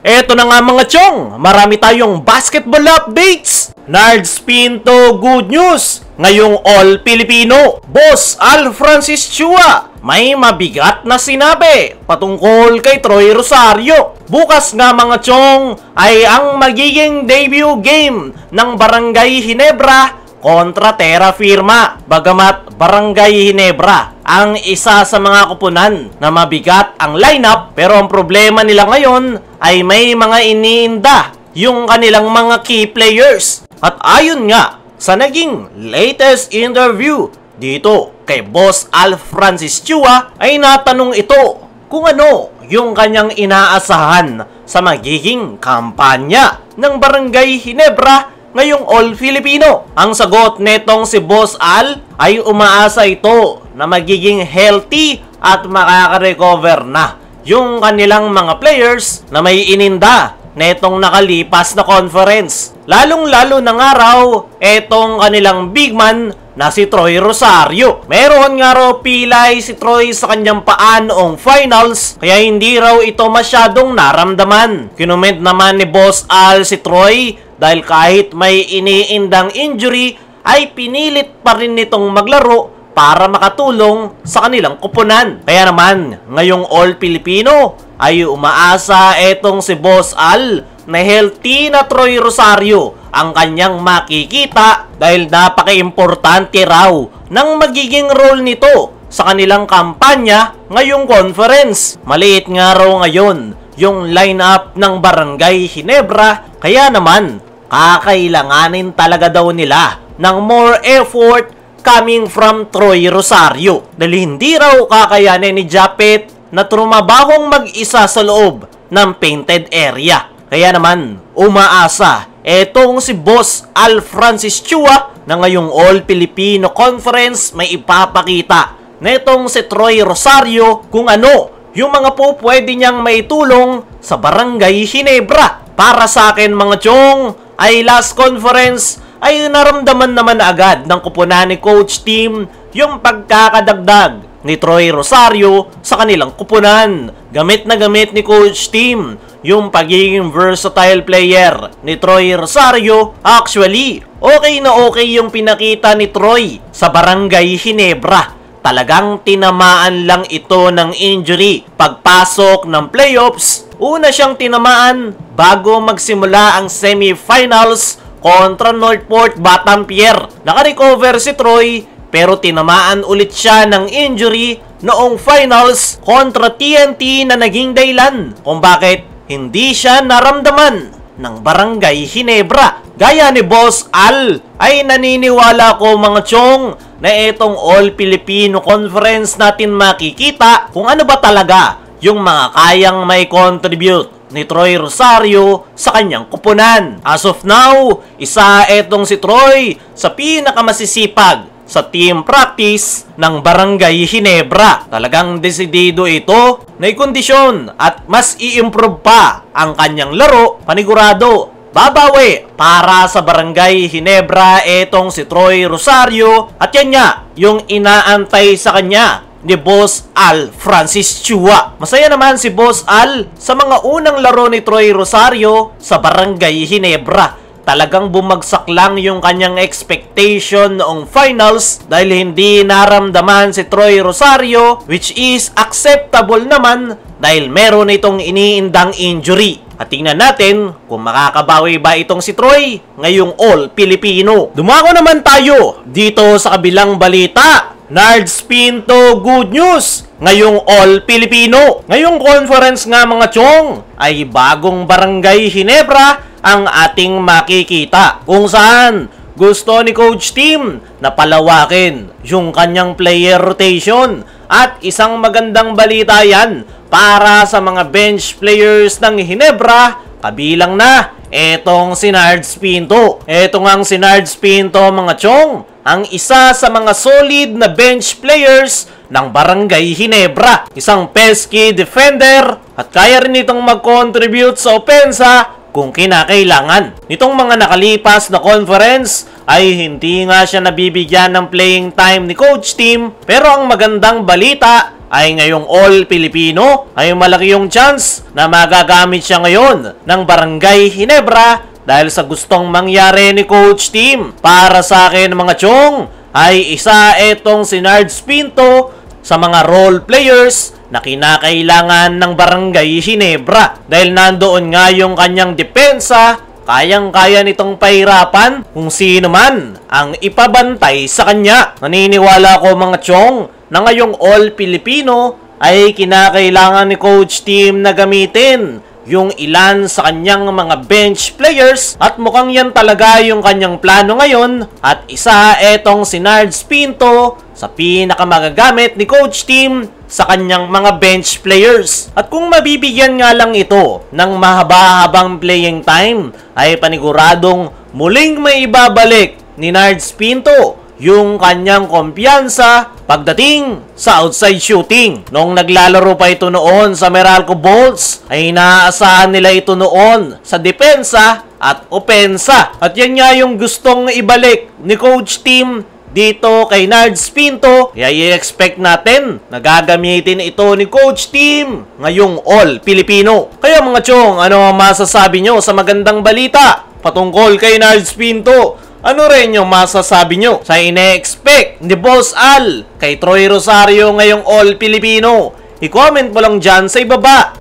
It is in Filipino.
Eto na nga mga chong, marami tayong basketball updates. Nards Pinto, good news! Ngayong All Filipino, Boss Al Francis Chua may mabigat na sinabi patungkol kay Troy Rosario. Bukas nga mga chong ay ang magiging debut game ng Barangay Ginebra kontra Terra Firma. Bagamat Barangay Ginebra ang isa sa mga kupunan na mabigat ang lineup, pero ang problema nila ngayon ay may mga iniinda yung kanilang mga key players. At ayon nga sa naging latest interview dito kay Boss Al Francis Chua, ay natanong ito kung ano yung kanyang inaasahan sa magiging kampanya ng Barangay Ginebra ngayong All Filipino. Ang sagot netong si Boss Al ay umaasa ito na magiging healthy at makaka-recover na yung kanilang mga players na may ininda netong nakalipas na conference. Lalong-lalo na nga raw etong kanilang big man na si Troy Rosario. Meron nga raw pilay si Troy sa kanyang paa noong finals, kaya hindi raw ito masyadong naramdaman. Kinument naman ni Boss Al si Troy dahil kahit may iniindang injury ay pinilit pa rin nitong maglaro para makatulong sa kanilang kupunan. Kaya naman ngayong All Filipino ay umaasa etong si Boss Al na healthy na Troy Rosario ang kanyang makikita dahil napaka-importante raw ng magiging role nito sa kanilang kampanya ngayong conference. Maliit nga raw ngayon yung lineup ng Barangay Ginebra, kaya naman kakailanganin talaga daw nila ng more effort coming from Troy Rosario dahil hindi raw kakayanin ni Japet na trumabahong mag-isa sa loob ng painted area. Kaya naman umaasa etong si Boss Al Francis Chua na ngayong All Filipino Conference may ipapakita netong si Troy Rosario kung ano yung mga po pwede niyang maitulong sa Barangay Ginebra. Para sa akin mga chong ay last conference ay naramdaman naman agad ng kupunan ni Coach Team yung pagkakadagdag ni Troy Rosario sa kanilang kupunan. Gamit na gamit ni Coach Team yung pagiging versatile player ni Troy Rosario. Actually, okay na okay yung pinakita ni Troy sa Barangay Ginebra. Talagang tinamaan lang ito ng injury. Pagpasok ng playoffs, una siyang tinamaan bago magsimula ang semifinals kontra Northport Batampier. Naka-recover si Troy pero tinamaan ulit siya ng injury noong finals kontra TNT na naging dahilan kung bakit hindi siya naramdaman ng Barangay Ginebra. Gaya ni Boss Al ay naniniwala ko mga chong na itong All Filipino Conference natin makikita kung ano ba talaga yung mga kayang may contribute ni Troy Rosario sa kanyang kupunan. As of now, isa etong si Troy sa pinakamasisipag sa team practice ng Barangay Ginebra. Talagang desidido ito na ikondisyon at mas i-improve pa ang kanyang laro. Panigurado, babawi para sa Barangay Ginebra etong si Troy Rosario. At yan nga, yung inaantay sa kanya ni Boss Al Francis Chua. Masaya naman si Boss Al sa mga unang laro ni Troy Rosario sa Barangay Ginebra. Talagang bumagsak lang yung kanyang expectation noong finals dahil hindi naramdaman si Troy Rosario, which is acceptable naman dahil meron itong iniindang injury. At tingnan natin kung makakabawi ba itong si Troy ngayong All Filipino. Dumako naman tayo dito sa kabilang balita. Nards Pinto, good news! Ngayong All Filipino. Ngayong conference nga mga chong ay bagong Barangay Ginebra ang ating makikita, kung saan gusto ni Coach Team na palawakin yung kanyang player rotation. At isang magandang balita yan para sa mga bench players ng Ginebra, kabilang na etong si Nards Pinto. Eto nga ang si Nards Pinto mga chong, ang isa sa mga solid na bench players ng Barangay Ginebra. Isang pesky defender at kaya rin itong mag-contribute sa opensa kung kinakailangan. Nitong mga nakalipas na conference ay hindi nga siya nabibigyan ng playing time ni Coach Team, pero ang magandang balita ay ngayong All Filipino ay malaki yung chance na magagamit siya ngayon ng Barangay Ginebra dahil sa gustong mangyari ni Coach Tim. Para sa akin mga chong, ay isa itong si Nards Pinto sa mga role players na kinakailangan ng Barangay Ginebra. Dahil nandoon nga yung kanyang depensa, kayang-kaya nitong pahirapan kung sino man ang ipabantay sa kanya. Naniniwala ko mga chong na ngayong All Filipino ay kinakailangan ni Coach Tim na gamitin yung ilan sa kanyang mga bench players at mukhang yan talaga yung kanyang plano ngayon at isa etong si Nards Pinto sa pinakamagagamit ni Coach Tim sa kanyang mga bench players. At kung mabibigyan nga lang ito ng mahaba-habang playing time ay paniguradong muling may ibabalik ni Nards Pinto yung kanyang kumpiyansa pagdating sa outside shooting. Noong naglalaro pa ito noon sa Meralco Bolts, ay inaasahan nila ito noon sa depensa at opensa. At yan nga yung gustong ibalik ni Coach Tim dito kay Nards Pinto. Kaya i-expect natin na gagamitin ito ni Coach Tim ngayong All Filipino. Kaya mga chong, ano ang masasabi nyo sa magandang balita patungkol kay Nards Pinto? Ano rin yung masasabi nyo sa ine-expect ni Boss Al kay Troy Rosario ngayong All Filipino? I-comment mo lang dyan sa ibaba.